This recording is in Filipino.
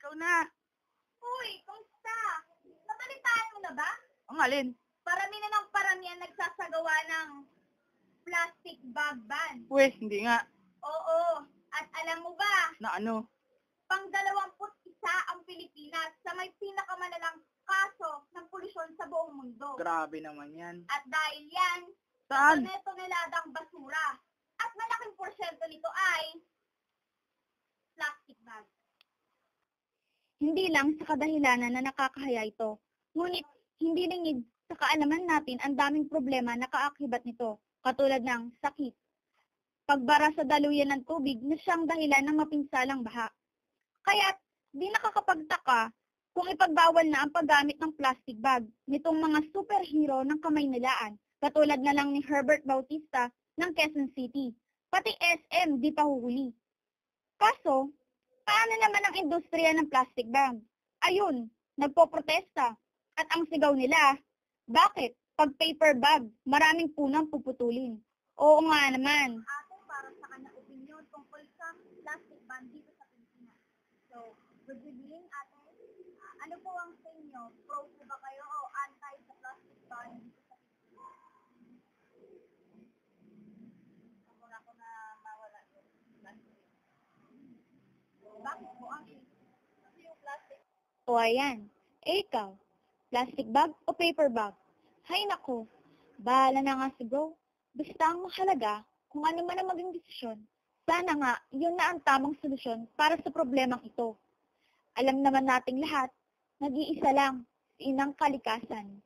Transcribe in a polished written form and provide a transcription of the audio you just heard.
ikaw na. Uy, kumusta? Nabalitaan mo na ba? Ang alin? Parami na ng parami ang nagsasagawa ng plastic bag ban. Uy, hindi nga. Oo. At alam mo ba, Na ano? pang 21 ang Pilipinas sa may pinakamalalang kaso ng polusyon sa buong mundo. Grabe naman yan. At dahil yan, Saan? toneladang basura. At malaking porsyento nito ay plastic bag. Hindi lang sa kadahilanan na nakakahiya ito, ngunit hindi lingid sa kaalaman natin ang daming problema na kaakibat nito, katulad ng sakit, pagbara sa daluyan ng tubig na siyang dahilan ng mapinsalang baha. Kaya't di nakakapagtaka kung ipagbawal na ang paggamit ng plastic bag nitong mga superhero ng kamay nilaan, katulad na lang ni Herbert Bautista ng Quezon City. Pati SM di pa huhuli. Kaso, paano naman ang industriya ng plastic bag? Ayun, nagpoprotesta. At ang sigaw nila, bakit? Pag paper bag, maraming punang puputulin. Oo nga naman. Ate, para sa kanyang opinion tungkol sa plastic ban dito sa Pilipinas. So, good evening, ate. Ano po ang sa inyo? Pro po ba kayo o anti sa plastic ban dito sa Pilipinas? Ako na mawala yung plastic. Bakit po ang yung plastic? O ayan, ikaw, plastic bag o paper bag? Hay nako, bahala na nga si bro. Basta ang mahalaga, kung ano man ang maging desisyon, sana nga yun na ang tamang solusyon para sa problemang ito. Alam naman nating lahat, nag-iisa lang, inang kalikasan.